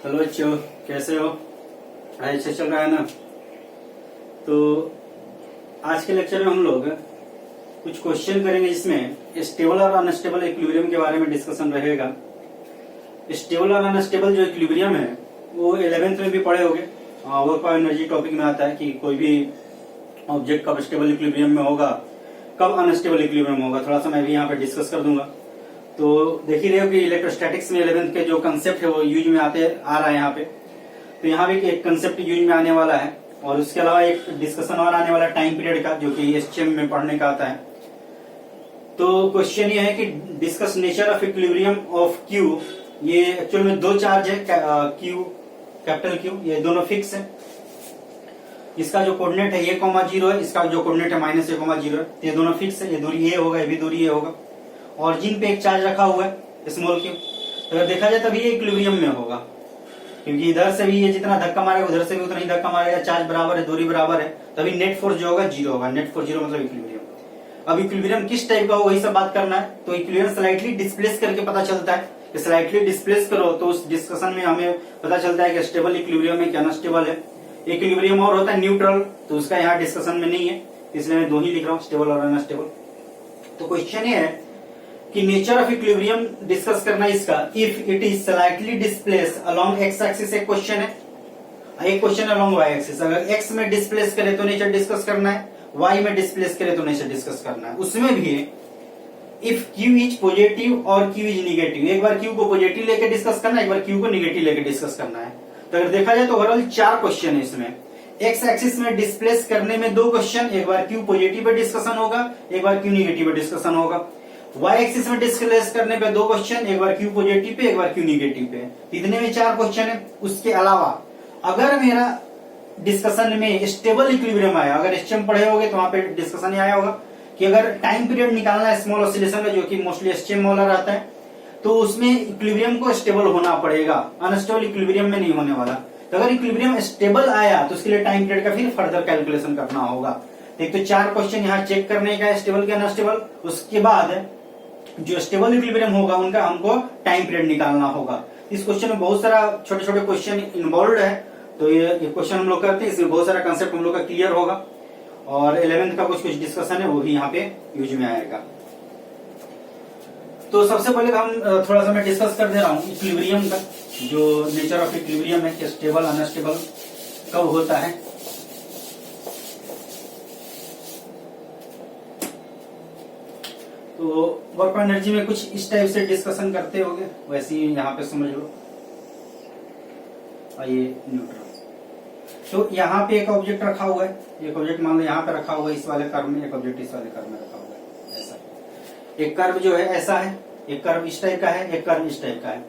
Hello बच्चों, कैसे हो? पढ़ाई अच्छा चल रहा है ना? तो आज के लेक्चर में हम लोग कुछ क्वेश्चन करेंगे जिसमें स्टेबल और अनस्टेबल इक्विलिब्रियम के बारे में डिस्कशन रहेगा। स्टेबल और अनस्टेबल जो इक्विलिब्रियम है वो 11th में भी पढ़े होंगे। वर्क ऑफ एनर्जी टॉपिक में आता है कि कोई भी ऑब्जेक्ट कब स्टेबल इक्विलिब्रियम में होगा, कब अनस्टेबल इक्विलिब्रियम में होगा। थोड़ा सा मैं भी यहाँ पे डिस्कस कर दूंगा। तो देख ही रहे हो कि इलेक्ट्रोस्टैटिक्स में 11th के जो कंसेप्ट है वो यूज में आ रहा है यहाँ पे। तो यहाँ भी एक कंसेप्ट यूज में आने वाला है और उसके अलावा एक डिस्कशन और आने वाला टाइम पीरियड का, जो कि एसटीएम में पढ़ने का आता है। तो क्वेश्चन ये है कि discuss nature of equilibrium of Q. ये एक्चुअल में दो चार्ज है, क्यू, कैपिटल क्यू, ये दोनों फिक्स है। इसका जो कोऑर्डिनेट है ये (0) है, इसका जो कोऑर्डिनेट है (a,0) है। ये दोनों फिक्स है, ये दूरी ए होगा, ये भी दूरी ए होगा। ऑरिजिन पे एक चार्ज रखा हुआ है स्मॉल क्यू। तो अगर देखा जाए तभी ये इक्विलिब्रियम में होगा, क्योंकि इधर से भी ये जितना धक्का मारेगा उधर से भी उतना ही धक्का मारेगा। चार्ज बराबर है, दूरी बराबर है, तभी नेट फोर्स जो होगा 0 होगा। नेट फोर्स 0 मतलब इक्विलिब्रियम। अब इक्विलिब्रियम किस टाइप का हो वही सब बात करना है। तो इक्विलिब्रियम स्लाइटली डिस्प्लेस करके पता चलता है कि स्लाइटली डिस्प्लेस करो तो उस डिस्कशन में हमें पता चलता है कि स्टेबल इक्विलिब्रियम है कि अनस्टेबल है। इक्विलिब्रियम और होता है न्यूट्रल, तो उसका यहाँ डिस्कशन में नहीं है, इसलिए मैं दो ही लिख रहा हूँ, स्टेबल और अनस्टेबल। तो क्वेश्चन ये है कि नेचर ऑफ इक्विलिब्रियम डिस्कस करना इसका। If it is slightly displace along x axis, एक क्वेश्चन है, एक क्वेश्चन अलोंग वाई एक्सिस। अगर एक्स में डिस्प्लेस करे तो नेचर डिस्कस करना है, वाई में डिस्प्लेस करे तो नेचर डिस्कस करना है। उसमें भी इफ क्यू इज पॉजिटिव और क्यू इज निगेटिव, एक बार क्यू को पॉजिटिव लेके डिस्कस करना है, एक बार क्यू को निगेटिव लेके डिस्कस करना है। तो अगर देखा जाए तो ओवरऑल 4 क्वेश्चन है इसमें। एक्स एक्सिस में डिस्प्लेस करने में 2 क्वेश्चन, एक बार क्यू पॉजिटिव पे डिस्कशन होगा, एक बार क्यू निगेटिव पे डिस्कशन होगा। वाई एक्सिस में डिस्प्लेस करने पे 2 क्वेश्चन, एक बार क्यू पॉजिटिव पे, एक बार क्यू निगेटिव पे। इतने में 4 क्वेश्चन है। उसके अलावा अगर मेरा डिस्कशन में स्टेबल इक्विलिब्रियम आया, अगर एसटीएम पढ़े होगे तो वहां पे डिस्कशन आया होगा कि अगर टाइम पीरियड निकालना है स्मॉल ऑसिलेशन में, जो कि मोस्टली एसटीएम वाला रहता है, तो उसमें इक्विलिब्रियम को स्टेबल होना पड़ेगा, अनस्टेबल इक्विलिब्रियम में नहीं होने वाला। तो अगर इक्विलिब्रियम स्टेबल आया तो उसके लिए टाइम पीरियड का फिर फर्दर कैलकुलेशन करना होगा। एक तो 4 क्वेश्चन यहाँ चेक करने का है, स्टेबल के अनस्टेबल। उसके बाद जो स्टेबल इक्विलिब्रियम होगा उनका हमको टाइम पीरियड निकालना होगा। इस क्वेश्चन में बहुत सारा छोटे छोटे क्वेश्चन इन्वॉल्व है। तो ये क्वेश्चन हम लोग करते हैं, इसमें बहुत सारा कंसेप्ट हम लोग का क्लियर होगा और 11th का कुछ डिस्कशन है वो भी यहाँ पे यूज में आएगा। तो सबसे पहले हम थोड़ा सा मैं डिस्कस कर दे रहा हूँ इक्विलिब्रियम का, जो नेचर ऑफ इक्विलिब्रियम है कि स्टेबल अनस्टेबल कब होता है। तो वर्क एनर्जी में कुछ इस टाइप से डिस्कशन करते होंगे, वैसे ही यहाँ पे समझ लो। और ये न्यूट्रल, तो यहाँ पे एक ऑब्जेक्ट रखा हुआ है, एक ऑब्जेक्ट मान लो यहाँ पे रखा हुआ है इस वाले कर्व में, एक ऑब्जेक्ट इस वाले कर्व में रखा हुआ है। ऐसा एक कर्व जो है ऐसा है, एक कर्व इस टाइप का है, एक कर्व इस टाइप का है।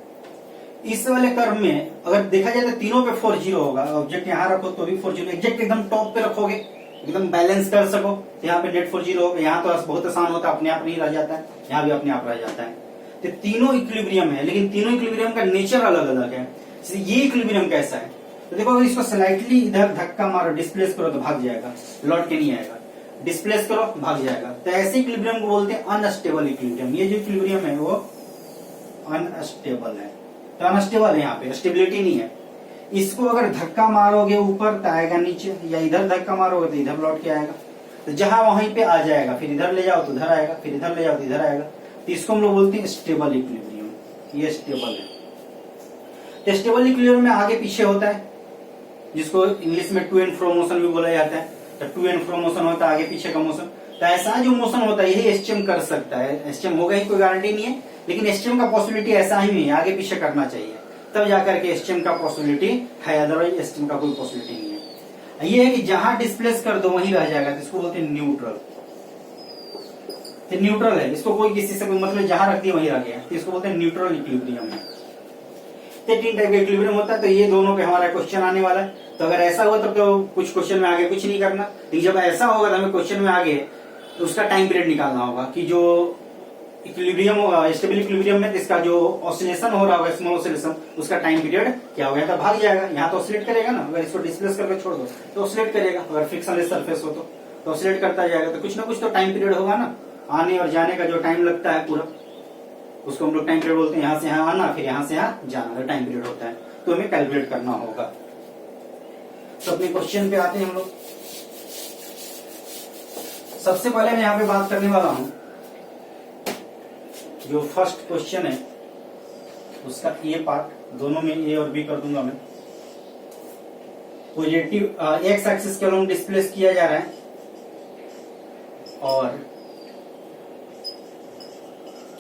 इस वाले कर्व में अगर देखा जाए तो तीनों पे 4 0 होगा। ऑब्जेक्ट यहाँ रखो तो भी 4 0, एग्जैक्ट एकदम टॉप पे रखोगे एकदम बैलेंस कर सको तो यहाँ पे नेट 4 0 होगा। यहाँ तो बहुत आसान होता है, अपने आप नहीं रह जाता है, यहाँ भी अपने आप रह जाता है। तो तीनों इक्विलिब्रियम है, लेकिन तीनों इक्विलिब्रियम का नेचर अलग अलग है। ये इक्विलिब्रियम कैसा है तो देखो, अगर इसको स्लाइटली इधर धक्का मारो, डिस्प्लेस करो तो भाग जाएगा, लौट के नहीं आएगा। डिस्प्लेस करो भाग जाएगा। तो ऐसे इक्विलिब्रियम को बोलते हैं अनस्टेबल इक्विलिब्रियम। ये जो इक्विलिब्रियम है वो अनस्टेबल है। तो अनस्टेबल है, यहाँ पे स्टेबिलिटी नहीं है। इसको अगर धक्का मारोगे ऊपर तो आएगा नीचे, या इधर धक्का मारोगे तो इधर लौट के आएगा। तो जहां वहीं पे आ जाएगा, फिर इधर ले जाओ तो इधर आएगा, फिर इधर ले जाओ तो इधर आएगा। तो इसको हम लोग बोलते हैं स्टेबल इक्विलिब्रियम। ये स्टेबल है। तो स्टेबल इक्विलिब्रियम में आगे पीछे होता है, जिसको इंग्लिश में टू एंड फ्रो मोशन भी बोला जाता है। तो टू एंड फ्रो मोशन होता है, आगे पीछे का मोशन। तो ऐसा जो मोशन होता है यही एसटीएम कर सकता है। एसटीएम होगा ही, कोई गारंटी नहीं है, लेकिन एसटीएम का पॉसिबिलिटी ऐसा ही नहीं है, आगे पीछे करना चाहिए तब जाकर के एसटीएम का पॉसिबिलिटी है, अदरवाइज एसटीएम का कोई पॉसिबिलिटी नहीं है। ये है कि जहां डिस्प्लेस कर दो वहीं रह जाएगा, तो इसको बोलते हैं न्यूट्रल। तो न्यूट्रल है, इसको कोई किसी से कोई मतलब, जहां रख दिया वहीं रह गया, तो इसको बोलते हैं न्यूट्रल इक्विलिब्रियम है। 3 टाइप का इक्विलिब्रियम होता है। तो ये दोनों पे हमारा क्वेश्चन आने वाला है। तो अगर ऐसा हुआ तब तो कुछ क्वेश्चन में आगे कुछ नहीं करना, लेकिन जब ऐसा होगा तो हमें क्वेश्चन में आगे तो उसका टाइम पीरियड निकालना होगा कि जो इक्विलिब्रियम स्टेबल इक्विलिब्रियम में इसका जो ऑसिलेशन हो रहा होगा, स्मॉल ऑसिलेशन, उसका टाइम पीरियड क्या होगा। तो भाग जाएगा, यहाँ तो ऑसिलेट करेगा ना। अगर इसको डिस्प्लेस करके छोड़ दो तो ऑसिलेट करेगा, अगर फ्रिक्शनलेस सरफेस हो तो ऑसिलेट करता जाएगा। तो कुछ ना कुछ तो टाइम पीरियड होगा ना, आने और जाने का जो टाइम लगता है पूरा। उसको हम लोग टाइम पीरियड बोलते हैं। यहाँ से यहाँ आना, फिर यहाँ से यहाँ जाना, टाइम पीरियड होता है, तो हमें कैलकुलेट करना होगा। तो अपने क्वेश्चन पे आते हैं हम लोग। सबसे पहले मैं यहाँ पे बात करने वाला हूं, जो फर्स्ट क्वेश्चन है उसका ए पार्ट, दोनों में ए और बी कर दूंगा मैं। पॉजिटिव एक्स एक्सिस के अलोंग डिस्प्लेस किया जा रहा है और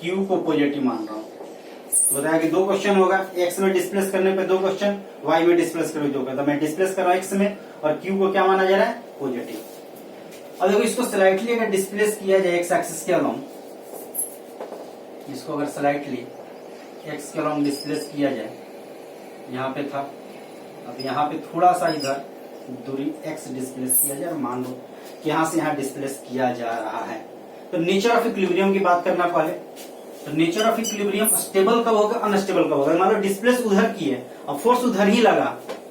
क्यू को पॉजिटिव मान रहा हूं। तो बताया कि 2 क्वेश्चन होगा, एक्स में डिस्प्लेस करने पे 2 क्वेश्चन, वाई में डिस्प्लेस करने पे 2 क्वेश्चन। तो मैं डिस्प्लेस कर रहा हूं एक्स में और क्यू को क्या माना जा रहा है, पॉजिटिव। अब देखो इसको स्लाइटली अगर डिस्प्लेस किया जाए एक्स एक्सिस के अलोंग, इसको अगर स्लाइटली एक्स के अलोंग डिस्प्लेस किया जाए, यहाँ पे था, अब यहाँ पे थोड़ा सा इधर दूरी एक्स डिस्प्लेस किया जाए, मान लो कि यहाँ से यहाँ डिस्प्लेस किया जा रहा है। तो नेचर ऑफ इक्विलिब्रियम की बात करना पहले। तो नेचर ऑफ इक्विलिब्रियम स्टेबल कब होगा, अनस्टेबल कब होगा। मान लो डिस्प्लेस उधर की है, अब फोर्स उधर ही लगा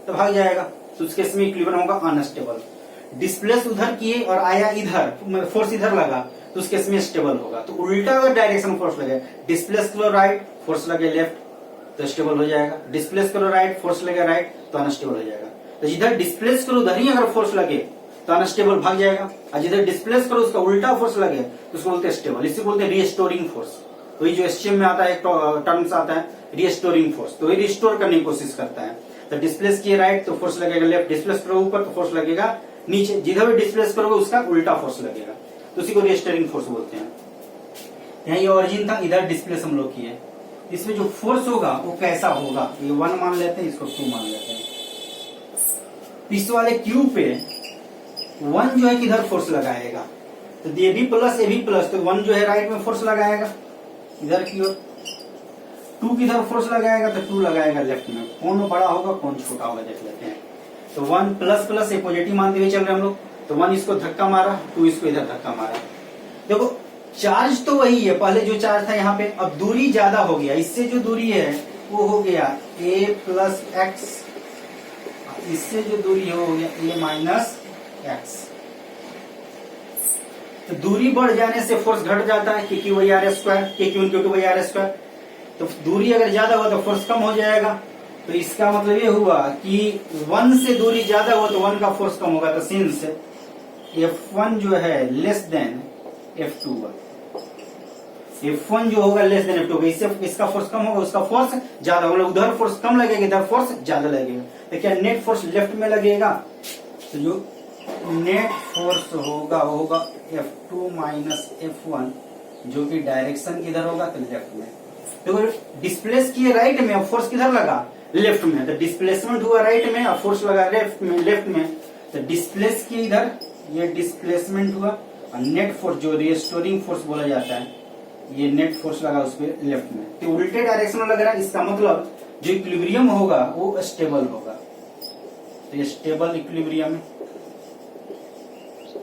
तो भाग जाएगा, तो उसके इसमें इक्विलिब्रियम होगा अनस्टेबल। डिस्प्लेस उधर किए और आया इधर, फोर्स इधर लगा तो उसके इसमें स्टेबल होगा। तो उल्टा अगर डायरेक्शन फोर्स लगे, डिस्प्लेस करो राइट, फोर्स लगे लेफ्ट, तो स्टेबल हो जाएगा। डिस्प्लेस करो राइट, फोर्स लगे राइट, तो अनस्टेबल हो जाएगा। तो जिधर डिस्प्लेस करो उधर ही अगर फोर्स लगे तो अनस्टेबल भाग जाएगा, और जिधर डिस्प्लेस करो उसका उल्टा फोर्स लगे तो उसको बोलते हैं स्टेबल। इसे बोलते हैं रिस्टोरिंग फोर्स। तो ये जो एसटीएम में आता है, एक टर्म्स आता है रिस्टोरिंग फोर्स, तो ये रिस्टोर करने की कोशिश करता है। तो डिस्प्लेस किए राइट तो फोर्स लगेगा लेफ्ट, डिस्प्लेस करो ऊपर तो फोर्स लगेगा नीचे, जिधर भी डिस्प्लेस करोगे उसका उल्टा फोर्स लगेगा, तो उसी को रिस्टोरिंग फोर्स बोलते हैं। यहाँ ये ओरिजिन था, इधर डिस्प्लेस हम लोग किए। इसमें जो फोर्स होगा वो कैसा होगा, ये 1 मान लेते हैं, इसको 2 मान लेते हैं। इस वाले क्यू पे 1 जो है किधर फोर्स लगाएगा, तो ये भी प्लस ये भी प्लस, तो 1 जो है राइट में फोर्स लगाएगा इधर की ओर, 2 किधर फोर्स लगाएगा तो 2 लगाएगा लेफ्ट में। कौन बड़ा होगा कौन छोटा होगा देख लेते हैं। तो 1 प्लस प्लस ये पॉजिटिव मानते हुए चल रहे हैं हम लोग, तो 1 इसको धक्का मारा, 2 इसको इधर धक्का मारा। देखो चार्ज तो वही है, पहले जो चार्ज था यहाँ पे, अब दूरी ज्यादा हो गया, इससे जो दूरी है वो हो गया a प्लस एक्स, इससे जो दूरी है वो हो गया a माइनस एक्स। तो दूरी बढ़ जाने से फोर्स घट जाता है, K Q Y R square, K Q into Y R square. तो दूरी अगर ज्यादा हो तो फोर्स कम हो जाएगा, तो इसका मतलब ये हुआ कि 1 से दूरी ज्यादा हो तो 1 का फोर्स कम होगा। तो सिंस F1 जो है लेस देन F2, F1 जो होगा लेस देन F2, इससे इसका फोर्स कम होगा, उसका फोर्स ज्यादा होगा। उधर फोर्स कम लगेगा, इधर फोर्स ज्यादा लगेगा। तो क्या नेट फोर्स लेफ्ट में लगेगा, तो जो नेट फोर्स होगा वो होगा F2 माइनस F1, जो कि डायरेक्शन किधर होगा तो लेफ्ट में। तो डिस्प्लेस किए राइट में, अब फोर्स किधर लगा लेफ्ट में, तो डिस्प्लेसमेंट हुआ राइट में और फोर्स लगा लेफ्ट में। तो डिस्प्लेस किए इधर, ये डिस्प्लेसमेंट हुआ, और नेट फोर्स जो रिस्टोरिंग फोर्स बोला जाता है, ये नेट फोर्स लगा उस पर लेफ्ट में। तो उल्टे डायरेक्शन में लग रहा है, इसका मतलब जो इक्विलिब्रियम होगा वो स्टेबल होगा। तो ये स्टेबल इक्विलिब्रियम है।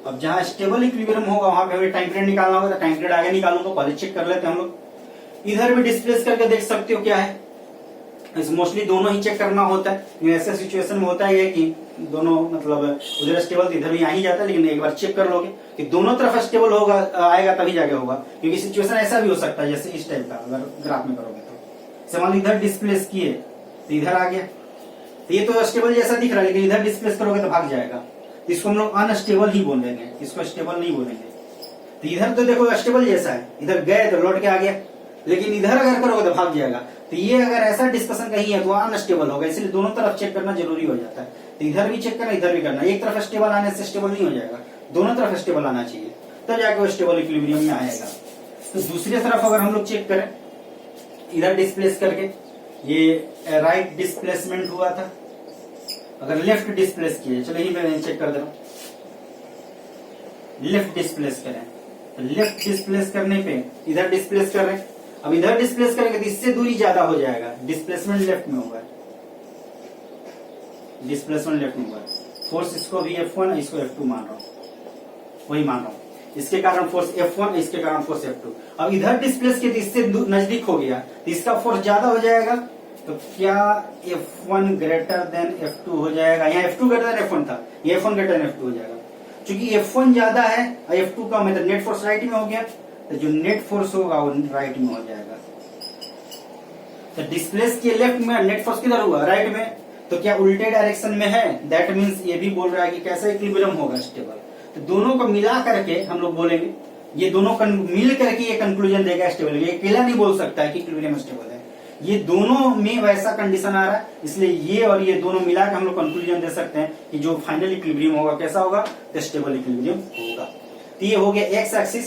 अब जहां स्टेबल इक्विलिब्रियम होगा वहां पे हमें टाइम पीरियड निकालना होगा। तो टाइम पीरियड आगे निकालूंगा, पहले चेक कर लेते हैं हम लोग। इधर भी डिस्प्लेस करके देख सकते हो क्या है, मोस्टली दोनों ही चेक करना होता है। ऐसे सिचुएशन में होता है कि दोनों मतलब उधर स्टेबल तो इधर भी आ ही जाता है, लेकिन एक बार चेक कर लोगे कि दोनों तरफ स्टेबल होगा आएगा तभी जाके होगा, क्योंकि सिचुएशन ऐसा भी हो सकता है जैसे इस टाइप का अगर ग्राफ में करोगे तो मान लो इधर डिस्प्लेस किए तो इधर आ गया, तो ये तो स्टेबल जैसा दिख रहा है, लेकिन इधर डिस्प्लेस करोगे तो भाग जाएगा। इसको हम लोग अनस्टेबल ही बोलेंगे, इसको स्टेबल नहीं बोलेंगे। तो इधर तो देखो स्टेबल जैसा है, इधर गए तो लौट के आ गया, लेकिन इधर अगर करोगे तो भाग जाएगा। तो ये अगर ऐसा डिस्कशन कहीं है तो अनस्टेबल होगा, इसलिए दोनों तरफ चेक करना जरूरी हो जाता है। तो इधर भी चेक करना, इधर भी करना। एक तरफ स्टेबल आने से स्टेबल नहीं हो जाएगा, दोनों तरफ स्टेबल आना चाहिए, तब जाके वो स्टेबल इक्विलिब्रियम में आएगा। तो दूसरी तरफ अगर हम लोग चेक करें, इधर डिस्प्लेस करके ये राइट डिस्प्लेसमेंट हुआ था, अगर लेफ्ट डिस्प्लेस किए, चलो यही मैं चेक कर दे रहा हूं, लेफ्ट डिस्प्लेस करें तो लेफ्ट डिस्प्लेस करने पे इधर डिस्प्लेस कर रहे हैं, अब इधर डिस्प्लेस करेंगे तो इससे दूरी ज्यादा हो जाएगा, डिस्प्लेसमेंट लेफ्ट में होगा, डिस्प्लेसमेंट लेफ्ट में होगा। फोर्स इसको भी F1 इसको F2 मान रहा हूं, वही मान रहा हूं, इसके कारण फोर्स F1 इसके कारण फोर्स F2। अब इधर डिस्प्लेस किया तो इससे नजदीक हो गया, तो इसका फोर्स ज्यादा हो जाएगा, तो क्या F1 ग्रेटर देन F2 हो जाएगा। यहाँ F2 ग्रेटर देन F1 था, ये F1 ग्रेटर देन F2 हो जाएगा। क्योंकि F1 ज्यादा है और F2 कम है, तो नेट फोर्स राइट में हो गया, तो जो नेट फोर्स होगा वो राइट में हो जाएगा। तो डिस्प्लेस किए लेफ्ट में, नेट फोर्स किधर हुआ, राइट में, तो क्या उल्टे डायरेक्शन में है, दैट मीन्स ये भी बोल रहा है कि कैसा इक्विलिब्रियम होगा, स्टेबल। तो दोनों को मिला करके हम लोग बोलेंगे, ये दोनों मिल करके ये कंक्लूजन देगा स्टेबल। ये अकेला नहीं बोल सकता है कि इक्विलिब्रियम स्टेबल है, ये दोनों में वैसा कंडीशन आ रहा है, इसलिए ये और ये दोनों मिलाकर हम लोग कंक्लूजन दे सकते हैं कि जो फाइनल इक्विलिब्रियम होगा कैसा होगा, स्टेबल इक्विलिब्रियम होगा। तो ये हो गया x axis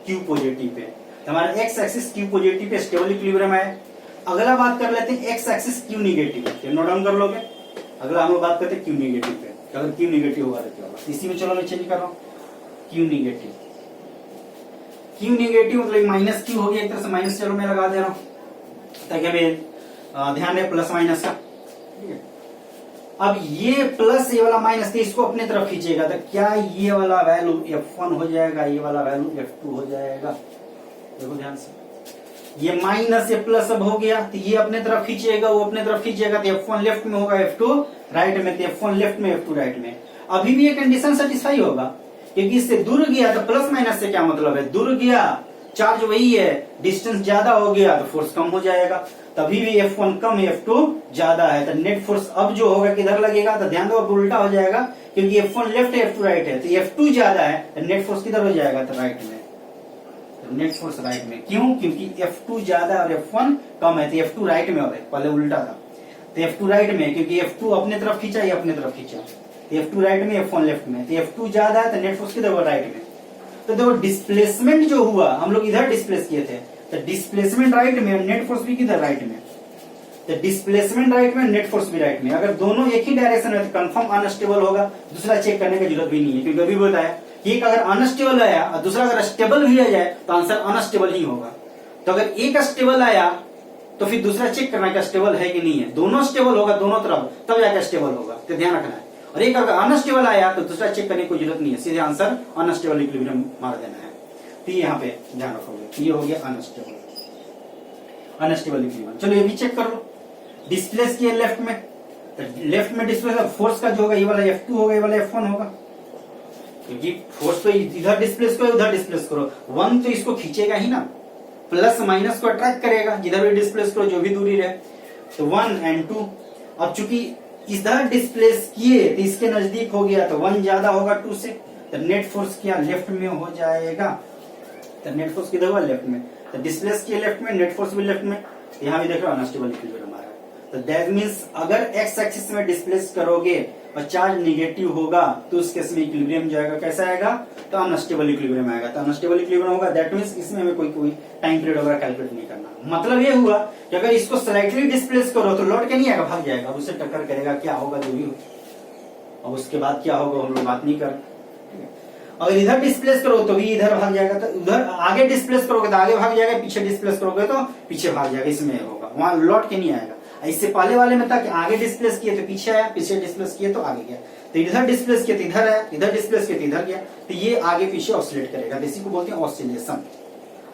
Q positive pay, हमारा x axis Q positive pay stable equilibrium है। अगला बात कर लेते हैं एक्स एक्सिस क्यू निगेटिव पे, नोट डाउन कर लोगे। अगला हम लोग बात करते हैं क्यू निगेटिव पे, अगर क्यू निगेटिव होगा तो क्या होगा, इसी में चलो मैं चेंज कर रहा हूँ, क्यू निगेटिव। क्यू निगेटिव मतलब माइनस क्यू हो गया, एक तरह से माइनस, चलो मैं लगा दे रहा हूँ ताकि हमें ध्यान रहे प्लस माइनस का, ठीक है। अब ये प्लस ये वाला माइनस, इसको अपने तरफ खींचेगा तो क्या ये वाला वैल्यू F1 हो जाएगा, ये वाला वैल्यू F2 हो जाएगा। देखो ध्यान से, ये माइनस ये प्लस अब हो गया, तो ये अपने तरफ खींचेगा, वो अपने तरफ खींचेगा, तो F1 लेफ्ट में होगा, F2 राइट में, तो F1 लेफ्ट में, F2 राइट में। अभी भी ये कंडीशन सेटिस्फाई होगा, क्योंकि इससे दूर गया तो प्लस माइनस से क्या मतलब है, दूर गया चार्ज वही है, डिस्टेंस ज्यादा हो गया तो फोर्स कम हो जाएगा। तभी भी F1 कम F2 ज्यादा है, तो नेट फोर्स अब जो होगा किधर लगेगा, तो ध्यान दो अब उल्टा हो जाएगा, क्योंकि F1 लेफ्ट है F2 राइट है, तो F2 ज्यादा है तो नेट फोर्स किधर हो जाएगा, तो राइट में, तो नेट फोर्स राइट में। क्यों, क्योंकि F2 ज्यादा और F1 कम है, तो F2 राइट में हो रहा है, पहले उल्टा था, तो F2 राइट में, क्योंकि F2 अपने तरफ खींचा, ये अपने तरफ खींचा, F2 राइट में, F1 लेफ्ट में, तो F2 ज्यादा है तो नेट फोर्स किधर हुआ, राइट में। तो देखो डिस्प्लेसमेंट जो हुआ, हम लोग इधर डिस्प्लेस किए थे, तो डिस्प्लेसमेंट राइट में, नेट फोर्स भी किधर, राइट में, तो डिस्प्लेसमेंट राइट में, नेट फोर्स भी राइट में। अगर दोनों एक ही डायरेक्शन में तो कंफर्म अनस्टेबल होगा, दूसरा चेक करने की जरूरत भी नहीं है, क्योंकि अभी बताया एक अगर अनस्टेबल आया और दूसरा अगर स्टेबल भी आ जाए तो आंसर अनस्टेबल ही होगा। तो अगर एक स्टेबल आया तो फिर दूसरा चेक करना कि स्टेबल है कि नहीं है, दोनों स्टेबल होगा दोनों तरफ, तब जाकर स्टेबल होगा, तो ध्यान रखना है। और एक अगर अनस्टेबल आया तो दूसरा चेक करने की जरूरत नहीं है, सीधे आंसर अनस्टेबल इक्विलिब्रियम मार देना है। तो यहाँ पे ध्यान रखोगे, ये हो गया अनस्टेबल इक्विलिब्रियम। चलो ये भी चेक कर लो, डिस्प्लेस किया लेफ्ट में, तो लेफ्ट में डिस्प्लेस फोर्स का जो होगा ये वाला F2 होगा, ये वाला F1 होगा, क्योंकि फोर्स तो इधर डिस्प्लेस करो उधर डिस्प्लेस करो, 1 तो इसको खींचेगा ही ना, प्लस माइनस को अट्रैक्ट करेगा, जिधर भी डिस्प्लेस करो जो भी दूरी रहे, तो 1 and 2। अब चूंकि इधर डिस्प्लेस किए तो इसके नजदीक हो गया, तो 1 ज्यादा होगा 2 से, तो नेट फोर्स क्या लेफ्ट में हो जाएगा, तो नेट फोर्स किधर हुआ, लेफ्ट में, तो डिस्प्लेस किए लेफ्ट में, नेट फोर्स भी लेफ्ट में, यहाँ भी देख रहे हो अनस्टेबल इक्विलिब्रियम आ रहा है। तो दैट मीन्स अगर एक्स एक्सिस में डिस्प्लेस करोगे और चार्ज निगेटिव होगा तो उस केस में इक्विलिब्रियम जाएगा, कैसा आएगा, तो अनस्टेबल इक्विलिब्रियम आएगा। तो अनस्टेबल इक्विलिब्रियम होगा, दैट मीन्स इसमें हमें कोई टाइम पीरियड वगैरह कैलकुलेट नहीं करना। मतलब ये हुआ कि अगर इसको स्लाइटली डिस्प्लेस करो तो लौट के नहीं आएगा, भाग जाएगा, उससे टक्कर करेगा, क्या होगा जो भी हो, और उसके बाद क्या होगा हम लोग बात नहीं कर। अगर इधर डिस्प्लेस करो तो भी इधर भाग जाएगा, तो उधर आगे डिस्प्लेस करोगे तो आगे भाग जाएगा, पीछे डिस्प्लेस करोगे तो पीछे भाग जाएगा, इसमें होगा, वहां लौट के नहीं आएगा। इससे पहले वाले में था कि आगे डिस्प्लेस किए तो पीछे आया, पीछे डिस्प्लेस किए तो आगे गया, तो इधर डिस्प्लेस किए तो इधर आया, इधर डिस्प्लेस किए तो इधर गया, तो ये आगे पीछे ऑसिलेट करेगा, इसी को बोलते हैं ऑसिलेशन।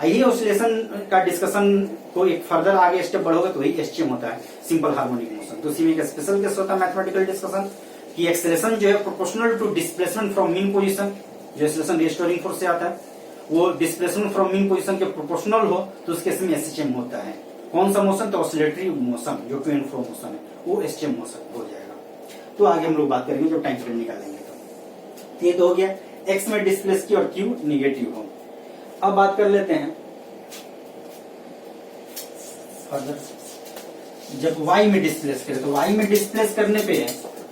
ये ऑसिलेशन का डिस्कशन को एक फर्दर आगे स्टेप बढ़ोगे तो वही एसटीएम होता है, सिंपल हार्मोनिक मोशन। तो इसी में एक स्पेशल केस होता है मैथमेटिकल डिस्कशन की एक्सेलेरेशन जो है proportional to displacement from mean position, जो एक्सेलेरेशन रिस्टोरिंग फोर्स से आता है वो डिस्प्लेसमेंट फ्रॉम मीन पोजीशन के प्रोपोर्शनल हो तो उस केस में एसएचएम होता है। कौन सा मोशन, तो ऑसिलेटरी मोशन जो टू एंड फ्रो मोशन है वो एसएचएम मोशन हो जाएगा। तो आगे हम लोग बात करेंगे जब टाइम फ्रेम निकालेंगे। तो ये तो हो गया एक्स में डिस्प्लेस की और क्यू निगेटिव हो। अब बात कर लेते हैं फर्दर, जब y में डिस्प्लेस करें तो y में डिस्प्लेस करने पे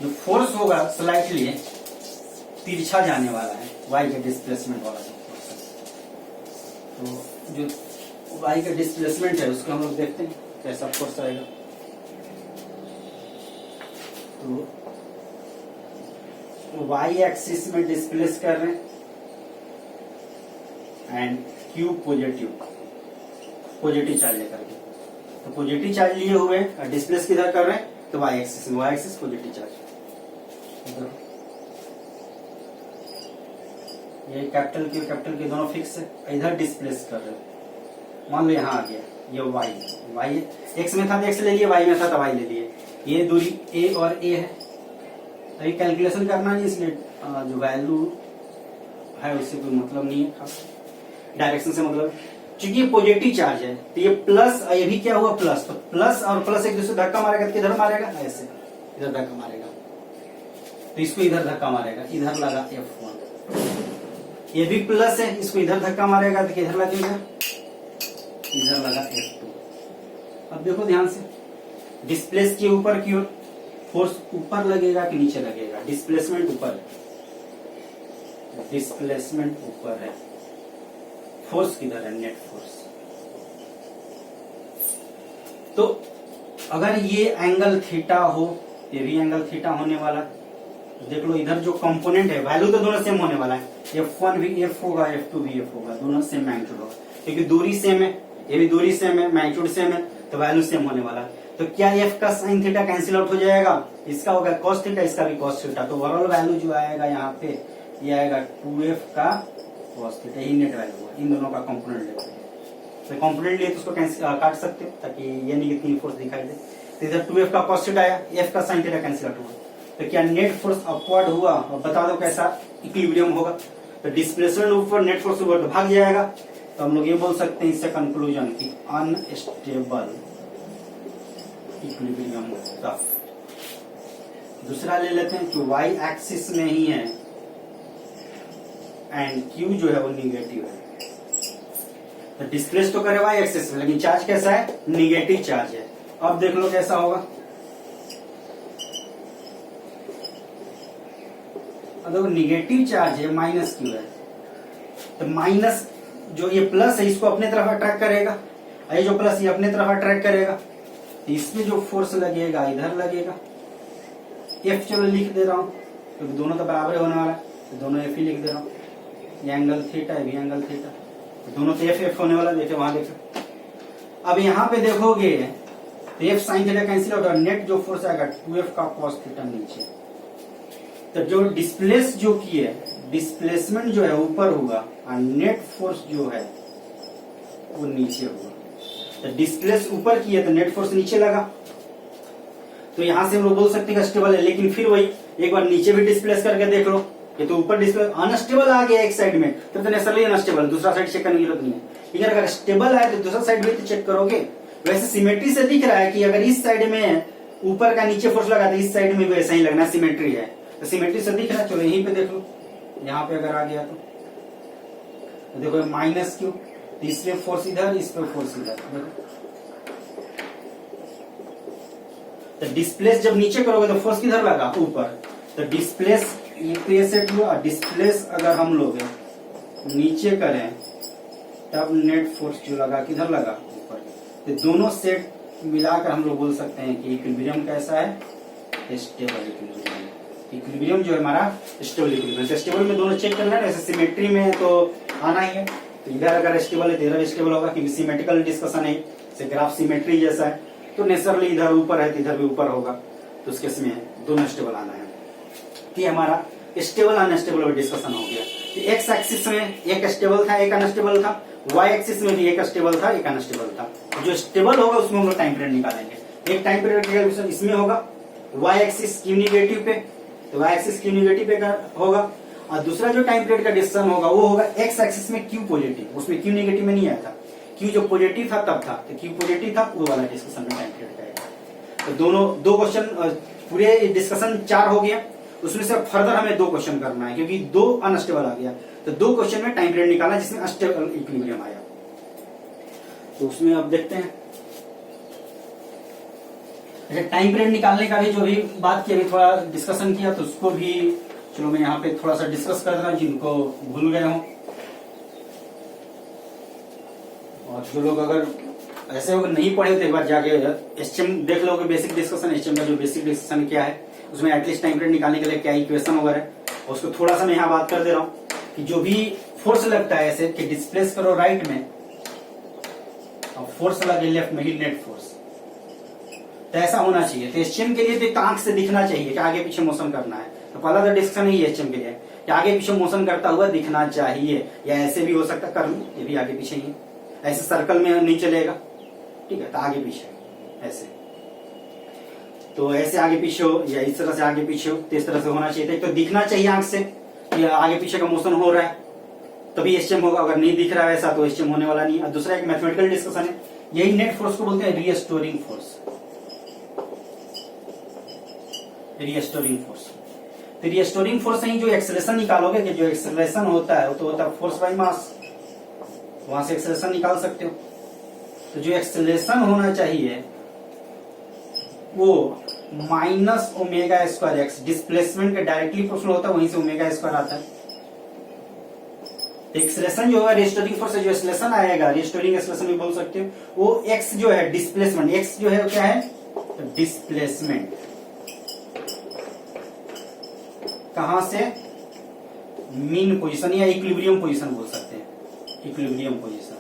जो फोर्स होगा स्लाइटली तिरछा जाने वाला है, y के डिस्प्लेसमेंट वाला जो फोर्स है। तो जो y का डिस्प्लेसमेंट है उसको हम लोग देखते हैं कैसा फोर्स आएगा। तो y एक्सिस में डिस्प्लेस कर रहे हैं एंड q पॉजिटिव चार्ज लेकर के, तो पॉजिटिव चार्ज लिए हुए और डिस्प्लेस किधर कर रहे हैं तो y एक्सिस में, y एक्सिस पॉजिटिव चार्ज। ये कैपिटल के दोनों फिक्स है, इधर डिस्प्लेस कर रहे हैं, मान लो यहाँ आ गया ये y x में था तो x ले लिए, y में था तो y ले लिए, ये दूरी a और a है। तो ये कैलकुलेशन करना नहीं, इसलिए जो वैल्यू है उससे कोई मतलब नहीं है, डायरेक्शन से मतलब। चूंकि ये पॉजिटिव चार्ज है तो ये प्लस और ये भी क्या हुआ प्लस, तो प्लस और प्लस एक दूसरे धक्का मारेगा, किधर मारेगा ऐसे, इधर धक्का मारेगा, तो इसको इधर धक्का मारेगा, इधर लगा F1। ये भी प्लस है, इसको इधर धक्का मारेगा तो किधर लगेगा, इधर लगा F2। अब देखो ध्यान से, डिस्प्लेस के ऊपर की ओर फोर्स ऊपर लगेगा कि नीचे लगेगा, डिस्प्लेसमेंट ऊपर, डिस्प्लेसमेंट ऊपर है, फोर्स किधर है, नेट फोर्स। तो अगर ये एंगल थीटा हो, ये भी एंगल थीटा होने वाला, देख लो इधर जो कंपोनेंट है वैल्यू तो दोनों सेम होने वाला है, F1 भी F होगा, F2 भी F होगा, दोनों सेम मैग्नीट्यूड होगा, क्योंकि दूरी सेम है, ये भी दूरी सेम है, मैग्नीट्यूड सेम है, तो वैल्यू सेम होने वाला है। तो क्या F का साइन थीटा कैंसिल आउट हो जाएगा, इसका होगा कॉस थीटा, इसका भी कॉस थीटा, तो ओवरऑल वैल्यू जो आएगा यहाँ पे ये आएगा 2F का कॉस थीटा, यही नेट वैल्यू हुआ इन दोनों का कंपोनेंट लेते हैं। तो कंपोनेंट लिए तो उसको काट सकते हो ताकि ये नहीं कितनी फोर्स दिखाई दे। तो इधर 2F का कॉस थीटा आया, F का साइन थीटा कैंसिल आउट हुआ, तो क्या नेट फोर्स अपवर्ड हुआ, और बता दो कैसा इक्विलिब्रियम होगा, तो डिस्प्लेसमेंट ऊपर नेट फोर्स ऊपर तो भाग जाएगा, तो हम लोग ये बोल सकते हैं इससे कंक्लूजन की अनस्टेबल इक्विलिब्रियम होगा। दूसरा ले लेते हैं कि वाई एक्सिस में ही है एंड Q जो है वो निगेटिव है, तो डिस्प्लेस तो करे वाई एक्सिस में, लेकिन चार्ज कैसा है, निगेटिव चार्ज है। अब देख लो कैसा होगा, अगर निगेटिव चार्ज है माइनस Q है, तो माइनस जो ये प्लस है इसको अपने तरफ अट्रैक्ट करेगा, ये जो प्लस ये अपने तरफ अट्रैक्ट करेगा, तो इसमें जो फोर्स लगेगा इधर लगेगा, F चलो लिख दे रहा हूं क्योंकि तो दोनों तो बराबर होने वाला है, तो दोनों F ही लिख दे रहा हूं, ये एंगल थीटा है, भी एंगल थीटा, तो दोनों तो F होने वाला, देखो वहां देखो। अब यहाँ पे देखोगे तो F sine theta cancel out, और नेट जो फोर्स आएगा 2F का कॉस थीटा नीचे, तो जो डिस्प्लेस जो की है, डिस्प्लेसमेंट जो है ऊपर होगा और नेट फोर्स जो है वो नीचे होगा, तो डिस्प्लेस ऊपर की है तो नेट फोर्स नीचे लगा, तो यहां से हम लोग बोल सकते हैं स्टेबल है। लेकिन फिर वही एक बार नीचे भी डिस्प्लेस करके देख लो, ये तो ऊपर डिस्प्लेस अनस्टेबल आ गया एक साइड में, तो नेचुरली अनस्टेबल, दूसरा साइड चेक करने की जरूरत नहीं है। लेकिन अगर स्टेबल है तो दूसरा साइड भी तो चेक करोगे। वैसे सिमेट्री से दिख रहा है कि अगर इस साइड में ऊपर का नीचे फोर्स लगा तो इस साइड में भी ऐसा ही लगना, सिमेट्री है, तो सिमेट्री से दिख रहा है। चलो यहीं पे देख लो, यहाँ पे अगर आ गया तो देखो माइनस Q, इसलिए फोर्स इधर, इस पे फोर्स इधर, देखो तो डिस्प्लेस जब नीचे करोगे तो फोर्स किधर लगा, ऊपर, तो डिस्प्लेस ये सेट हुआ, डिस्प्लेस अगर हम लोग नीचे करें तब नेट फोर्स जो लगा किधर लगा, ऊपर, तो दोनों सेट मिलाकर हम लोग बोल सकते हैं कि इक्विलिब्रियम कैसा है, स्टेबल इक्विलिब्रियम। इक्विलिब्रियम जो है हमारा स्टेबल इक्विलिब्रियम, स्टेबल में दोनों चेक करना है, ऐसे सिमेट्री में तो आना ही है, तो इधर अगर स्टेबल है तो इधर स्टेबल होगा, क्योंकि सिमेट्रिकल डिस्कशन है, ग्राफ सिमेट्री जैसा है, तो नेचुरली इधर ऊपर है तो इधर भी ऊपर होगा, तो उसके इसमें दोनों स्टेबल आना है। ये हमारा स्टेबल अनस्टेबल डिस्कशन हो गया। तो एक्स एक्सिस में एक स्टेबल था, एक अनस्टेबल था, वाई एक्सिस में भी एक स्टेबल था, एक अनस्टेबल था। जो स्टेबल होगा उसमें हम लोग टाइम पीरियड निकालेंगे। एक टाइम पीरियड कैलकुलेशन इसमें होगा, वाई एक्सिस क्यू निगेटिव पे, तो वाई एक्सिस क्यू निगेटिव पे होगा, और दूसरा जो टाइम पीरियड का डिस्कशन होगा वो होगा एक्स एक्सिस में क्यू पॉजिटिव, उसमें क्यू निगेटिव में नहीं आया था, क्यू जो पॉजिटिव था तब था, तो क्यू पॉजिटिव था वो वाला डिस्कशन में टाइम पीरियड का। तो दोनों दो क्वेश्चन पूरे डिस्कशन 4 हो गया, उसमें से फर्दर हमें 2 क्वेश्चन करना है, क्योंकि 2 अनस्टेबल आ गया, तो 2 क्वेश्चन में टाइम पीरियड निकालना जिसमें अनस्टेबल इक्विलिब्रियम आया। तो उसमें अब देखते हैं टाइम पीरियड निकालने का भी जो भी बात की, अभी थोड़ा डिस्कशन किया, तो उसको भी चलो मैं यहाँ पे थोड़ा सा डिस्कस कर रहा हूँ जिनको भूल गए हों, और जो लोग अगर ऐसे अगर नहीं पढ़े तो एक बार जाके एचएम देख लोगे, बेसिक डिस्कशन एचएम का जो बेसिक डिस्कशन क्या है, उसमें एटलीस्ट टाइम पीरियड निकालने के लिए क्या इक्वेशन वगैरह है, और उसको थोड़ा सा मैं यहाँ बात कर दे रहा हूँ कि जो भी फोर्स लगता है ऐसे कि डिस्प्लेस करो राइट में और फोर्स लगे लेफ्ट में, ही नेट फोर्स, तो ऐसा होना चाहिए। तो एचएम के लिए तो आंख से दिखना चाहिए कि आगे पीछे मोशन करना है, तो पहला तो डिस्कशन ही एचएम के लिए कि आगे पीछे मोशन करता हुआ दिखना चाहिए, या ऐसे भी हो सकता कर लूं, ये भी आगे पीछे ही, ऐसे सर्कल में नहीं चलेगा, ठीक है, तो आगे पीछे ऐसे, तो ऐसे आगे पीछे हो या इस तरह से आगे पीछे हो, तो इस तरह से होना चाहिए। तो दिखना चाहिए आंख से कि आगे पीछे का मोशन हो रहा है, तभी एचएम होगा, अगर नहीं दिख रहा है ऐसा तो एचएम होने वाला नहीं है। दूसरा एक मैथमेटिकल डिस्कशन है, यही नेट फोर्स को बोलते हैं रीस्टोरिंग फोर्स। रीस्टोरिंग फोर्स, तो रीस्टोरिंग फोर्स से ही जो एक्सेलरेशन निकालोगे, कि जो एक्सेलरेशन होता है वो तो होता है फोर्स बाय मास, वहां से एक्सेलरेशन निकाल सकते हो। तो जो एक्सेलरेशन होना चाहिए वो minus omega square x, displacement के डायरेक्टली प्रोपोर्शनल होता है, वहीं से ओमेगा स्क्वायर आता है। एक्सेलरेशन जो है रिस्टोरिंग फोर्स से जो एक्सेलरेशन आएगा, रिस्टोरिंग एक्सेलरेशन भी बोल सकते हो, वो एक्स जो है डिस्प्लेसमेंट, एक्स जो है क्या है डिस्प्लेसमेंट, कहां से मीन पोजीशन या इक्विलिब्रियम पोजीशन बोल सकते हैं, इक्विलिब्रियम पोजीशन।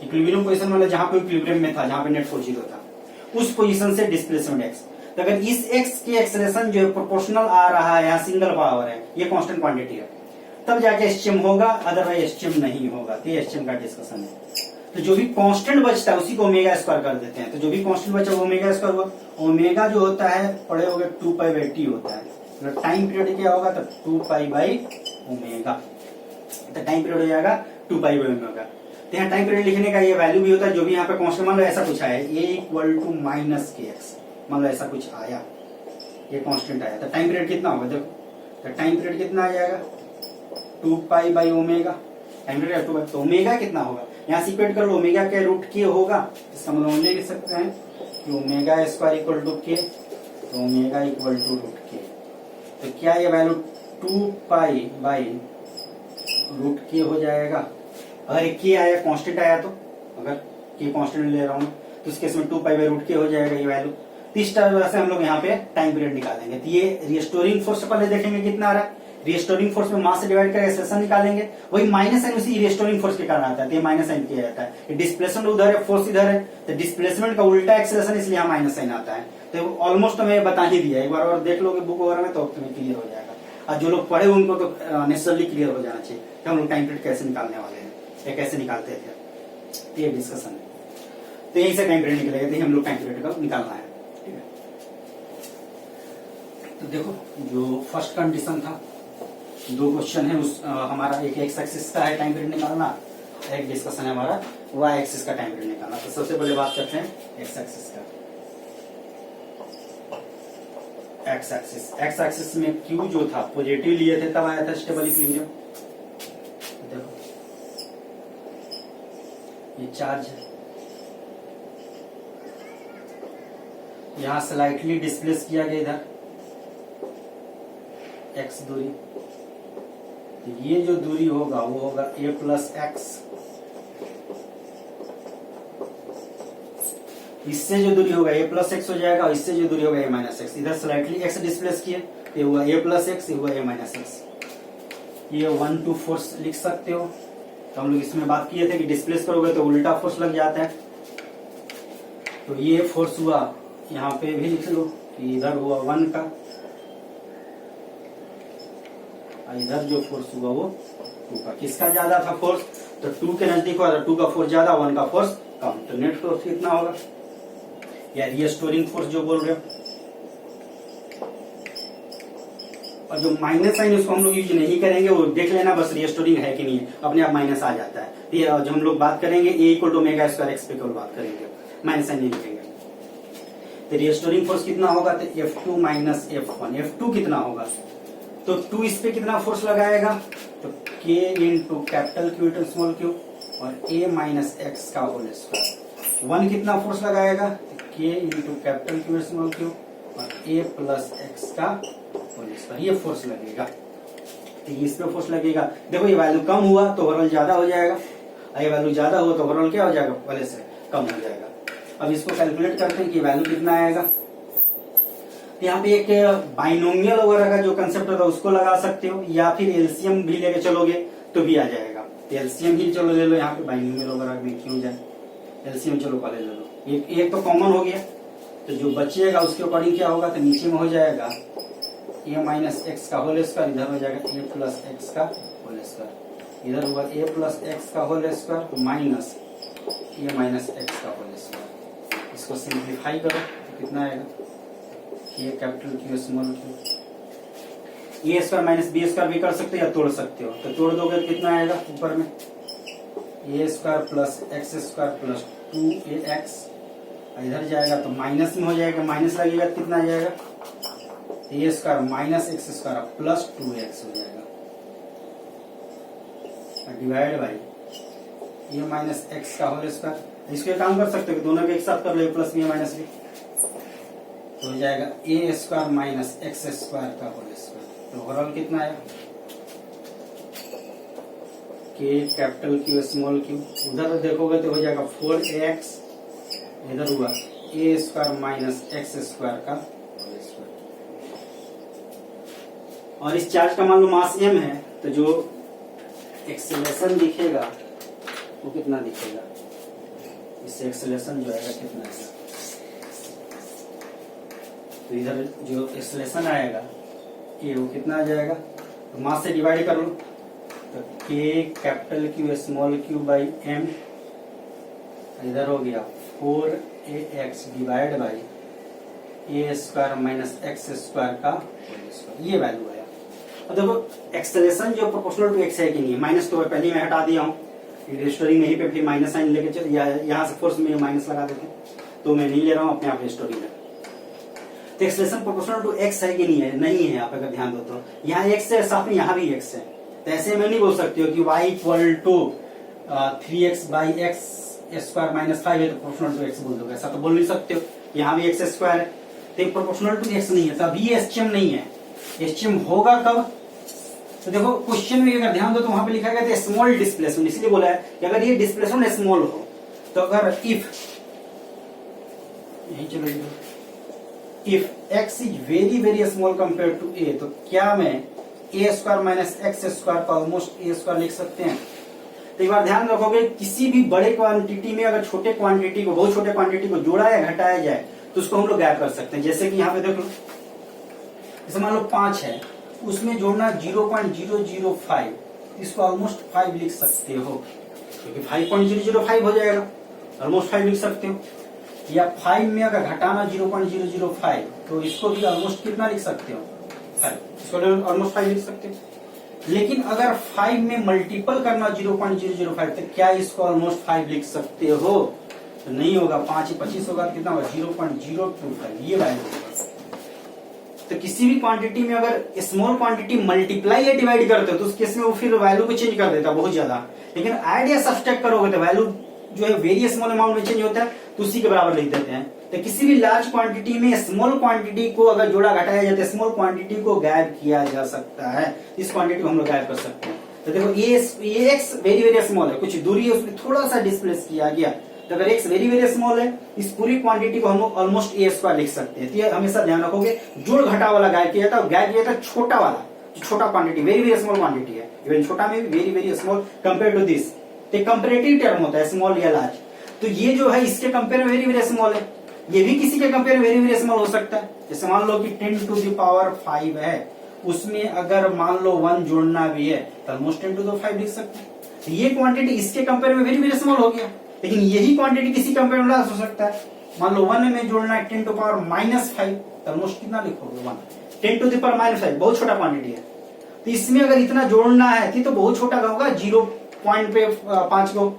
इक्विलिब्रियम पोजीशन मतलब जहां पे इक्विलिब्रियम में था, जहां पे नेट फोर्स 0 था, उस पोजीशन से डिस्प्लेसमेंट एक्स। तो अगर इस एक्स की एक्सेलरेशन जो है प्रोपोर्शनल आ रहा है, यहाँ सिंगल पावर है, ये कांस्टेंट क्वांटिटी है, तब जाके एचएम होगा, अदरवाइज एचएम नहीं होगा। तो ये एचएम का डिस्कशन है। तो जो भी कांस्टेंट बचता है उसी को ओमेगा स्क्वायर कर देते हैं। तो जो भी कांस्टेंट बचा वो ओमेगा स्क्वायर हुआ। ओमेगा जो होता है पढ़े होगे 2π/t होता है, तो टाइम पीरियड क्या होगा, तो 2π/ओमेगा, तो टाइम पीरियड हो जाएगा 2π/ओमेगा। तो यहाँ टाइम पीरियड लिखने का ये वैल्यू भी होता है, जो भी यहाँ पे कांस्टेंट, मान लो ऐसा कुछ आया a = -kx, मान लो ऐसा कुछ आया, ये कांस्टेंट आया, तो टाइम पीरियड कितना होगा, देखो तो टाइम पीरियड कितना आ जाएगा 2π/ओमेगा, टाइम पीरियड 2π, तो ओमेगा कितना होगा, यहाँ से इक्वेट कर लो, ओमेगा के √k होगा, इसका मतलब हम लिख सकते हैं कि ओमेगा स्क्वायर = k, तो ओमेगा = √k। तो क्या ये वैल्यू 2π/√k हो जाएगा। अगर k आया कांस्टेंट आया तो, अगर k कांस्टेंट ले रहा हूं तो इस केस में 2π/√k हो जाएगा ये वैल्यू। तो इस तरह से हम लोग यहाँ पे टाइम पीरियड निकालेंगे। तो ये रिस्टोरिंग फोर्स पहले देखेंगे कितना आ रहा है, रिस्टोरिंग फोर्स में मास से डिवाइड करके एक्सेलरेशन निकालेंगे, वही माइनस साइन उसी रिस्टोरिंग फोर्स के कारण आता है, तो ये माइनस साइन किया जाता है। डिस्प्लेसमेंट उधर है, फोर्स इधर है, तो डिस्प्लेसमेंट का उल्टा एक्सेलरेशन, इसलिए यहाँ माइनस साइन आता है। तो ऑलमोस्ट हमें बता ही दिया, एक बार और देख लोगे बुक वगैरह में तो तुम्हें क्लियर हो जाएगा। और जो लोग पढ़े उनको तो नेचुरली क्लियर हो जाना चाहिए कि हम लोग टाइम पीरियड कैसे निकालने वाले हैं या कैसे निकालते थे, ये डिस्कशन है। तो यही से टाइम पीरियड निकलेगा, तो हम लोग टाइम पीरियड का निकालना है, ठीक है। तो देखो जो फर्स्ट कंडीशन था, 2 क्वेश्चन है, उस हमारा एक एक्स एक्सिस का है टाइम पीरियड निकालना, एक डिस्कशन है हमारा वाई एक्सिस का टाइम पीरियड निकालना। तो सबसे पहले बात करते हैं एक्स एक्सिस का। एक्स एक्सिस में क्यू जो था पॉजिटिव लिए थे तब आया था स्टेबल इक्विलिब्रियम। देखो ये चार्ज है, यहां स्लाइटली डिस्प्लेस किया गया इधर x दूरी, तो ये जो दूरी होगा वो होगा a+x, इससे जो दूरी होगा a+x हो जाएगा, और इससे जो दूरी होगा a-x। इधर स्लाइटली x डिस्प्लेस किए, ये हुआ a+x, ये हुआ a-x। ये 1-2 फोर्स लिख सकते हो। तो हम लोग इसमें बात किए थे कि डिस्प्लेस करोगे तो उल्टा फोर्स लग जाता है। तो ये फोर्स हुआ, यहाँ पे भी लिख लो कि इधर हुआ 1 का, और इधर जो फोर्स हुआ वो 2 का। किसका ज्यादा था फोर्स, तो 2 के नजदीक हुआ, 2 का फोर्स ज्यादा, 1 का फोर्स कम। तो नेट फोर्स कितना होगा, या रिस्टोरिंग फोर्स जो बोल रहे हो। और जो माइनस साइन उसको हम लोग यूज नहीं करेंगे, वो देख लेना बस रिस्टोरिंग है कि नहीं है, अपने आप माइनस आ जाता है। ये जो हम लोग बात करेंगे a = ω²x पे केवल बात करेंगे, माइनस साइन नहीं लिखेंगे। तो रिस्टोरिंग फोर्स कितना होगा, तो F2 - F1। F2 कितना होगा, तो 2 इस पे कितना फोर्स लगाएगा, तो K × capital Q × small q और a-x का होल स्क्वायर। 1 कितना फोर्स लगाएगा, तो K × capital Q / small q और a+x का होल स्क्वायर, ये फोर्स लगेगा। तो इस पे फोर्स लगेगा। देखो ये वैल्यू कम हुआ तो ओवरऑल ज्यादा हो जाएगा, और ये वैल्यू ज्यादा हुआ तो ओवरऑल क्या हो जाएगा, पहले से कम हो जाएगा। अब इसको कैलकुलेट करते हैं कि वैल्यू कितना आएगा। यहाँ पे एक बाइनोमियल वगैरह का जो कंसेप्ट होता है उसको लगा सकते हो, या फिर एलसीएम भी लेके चलोगे तो भी आ जाएगा। तो एलसीएम ही चलो ले लो, यहाँ पे बाइनोमियल वगैरह में क्यों जाए, एलसीएम चलो पहले ले लो। एक तो कॉमन हो गया, तो जो बचिएगा उसके अकॉर्डिंग क्या होगा, तो नीचे में हो जाएगा a-x का होल स्क्वायर, इधर हो जाएगा a+x का होल स्क्वायर, इधर हुआ a+x का होल स्क्वायर माइनस a-x का होल स्क्वायर। इसको सिंप्लीफाई करो तो कितना आएगा, K capital Q small q। ए स्क्वायर माइनस बी स्क्वायर भी कर सकते हो या तोड़ सकते हो। तो तोड़ दोगे तो कितना आएगा ऊपर में a square plus x square plus 2ax, इधर जाएगा तो माइनस में हो जाएगा, माइनस लगेगा तो कितना आ जाएगा a square minus x square plus 2x हो जाएगा divide by a minus x का होल स्क्वायर। इसको काम कर सकते हो कि दोनों के एक साथ कर लो, प्लस बी माइनस बी, तो हो जाएगा a square minus x square का होल स्क्वायर। तो ओवरऑल कितना आया के कैपिटल क्यू स्मॉल क्यू, उधर देखोगे तो हो जाएगा 4ax, इधर हुआ ए स्क्वायर माइनस एक्स स्क्वायर का होल स्क्वायर। और इस चार्ज का मान लो मास m है, तो जो एक्सेलरेशन दिखेगा वो कितना दिखेगा, इससे एक्सेलरेशन जो आएगा कितना आएगा, तो इधर जो एक्सेलरेशन आएगा ये वो कितना आ जाएगा, तो मास से डिवाइड कर लो, तो के capital Q small Q by m, इधर हो गया 4ax divide by A square minus x square का होल स्क्वायर, ये वैल्यू आया। अब देखो एक्सेलरेशन जो प्रोपोर्शनल टू एक्स है कि नहीं, माइनस तो पहले मैं हटा दिया हूँ, रेस्टोरिंग में ही पे फिर माइनस साइन लेके चल, यहाँ से फोर्स में माइनस लगा देते, तो मैं नहीं ले रहा हूँ अपने आप रेस्टोरिंग में। तो एक्सेलरेशन प्रोपोर्शनल टू एक्स है कि नहीं है, नहीं है, आप अगर ध्यान दो तो यहाँ एक्स है, साथ में यहाँ भी एक्स है, तो ऐसे में नहीं बोल सकते हो कि y equal to 3x by X square minus 5 है तो प्रोपोर्शनल टू एक्स बोल दोगे, ऐसा तो बोल नहीं सकते हो। यहाँ भी एक्स स्क्वायर है तो प्रोपोर्शनल टू एक्स नहीं है, तभी एसटीएम नहीं है। एसटीएम होगा कब, तो देखो क्वेश्चन में अगर ध्यान दो तो वहां पे लिखा गया था स्मॉल डिस्प्लेसमेंट, इसलिए बोला है कि अगर ये डिस्प्लेसमेंट स्मॉल हो तो अगर इफ यही चलो if x is very very small compare to a, तो क्या मैं A square minus x square का ऑलमोस्ट ए स्क्वायर लिख सकते हैं। तो एक बार ध्यान रखोगे किसी भी बड़े क्वांटिटी में अगर छोटे क्वांटिटी को, बहुत छोटे क्वांटिटी को जोड़ा या घटाया जाए तो उसको हम लोग गैप कर सकते हैं। जैसे कि यहाँ पे देख लो, जैसे मान लो 5 है, उसमें जोड़ना 0.005, इसको ऑलमोस्ट 5 लिख सकते हो, क्योंकि 5.005 हो जाएगा, ऑलमोस्ट 5 लिख सकते हो। या 5 में अगर घटाना 0.005 तो इसको भी ऑलमोस्ट कितना लिख सकते हो 5, इसको ऑलमोस्ट 5 लिख सकते हो। लेकिन अगर 5 में मल्टीपल करना 0.005 तो क्या इसको ऑलमोस्ट 5 लिख सकते हो, तो नहीं होगा, 5 25 होगा तो कितना होगा 0.025, ये वैल्यू होगा। तो किसी भी क्वांटिटी में अगर स्मॉल क्वांटिटी मल्टीप्लाई या डिवाइड करते हो तो उस केस में वो फिर वैल्यू को चेंज कर देता है बहुत ज्यादा। लेकिन ऐड या सब्सट्रैक्ट करोगे तो वैल्यू जो है वेरी स्मॉल अमाउंट में चेंज होता है, तो उसी के बराबर लिख देते हैं। तो किसी भी लार्ज क्वांटिटी में स्मॉल क्वांटिटी को अगर जोड़ा घटाया जाता है, स्मॉल क्वांटिटी को गायब किया जा सकता है, इस क्वांटिटी को हम लोग गायब कर सकते हैं। तो देखो ये एक्स वेरी वेरी स्मॉल है, कुछ दूरी है उसमें थोड़ा सा डिस्प्लेस किया गया, तो अगर एक्स वेरी वेरी स्मॉल है, इस पूरी क्वांटिटी को हम लोग ऑलमोस्ट ए स्क्वायर लिख सकते हैं। तो ये हमेशा ध्यान रखोगे, जोड़ घटा वाला गायब किया जाता है, गायब किया जाता है छोटा वाला, जो छोटा quantity very very small quantity है, इवन छोटा में भी very very small compare to this. तो कंपेरेटिव टर्म होता है स्मॉल या लार्ज, तो ये जो है इसके कंपेयर में वेरी वेरी स्मॉल है, ये भी किसी के कंपेयर में वेरी वेरी स्मॉल हो सकता है। जैसे मान लो कि 10 टू द पावर 5 है, उसमें अगर मान लो 1 जोड़ना भी है तो ऑलमोस्ट 10 टू द 5 लिख सकते हैं। तो ये क्वांटिटी इसके कंपेयर में वेरी वेरी स्मॉल हो गया, लेकिन यही क्वांटिटी किसी कंपेयर में लार्ज हो सकता है। मान लो 1 में जोड़ना है 10 टू पावर -5, तो ऑलमोस्ट कितना लिखोगे 1, 10 टू द पावर -5 बहुत छोटा क्वांटिटी है। तो इसमें अगर इतना जोड़ना है तो बहुत छोटा होगा, 0.5 को,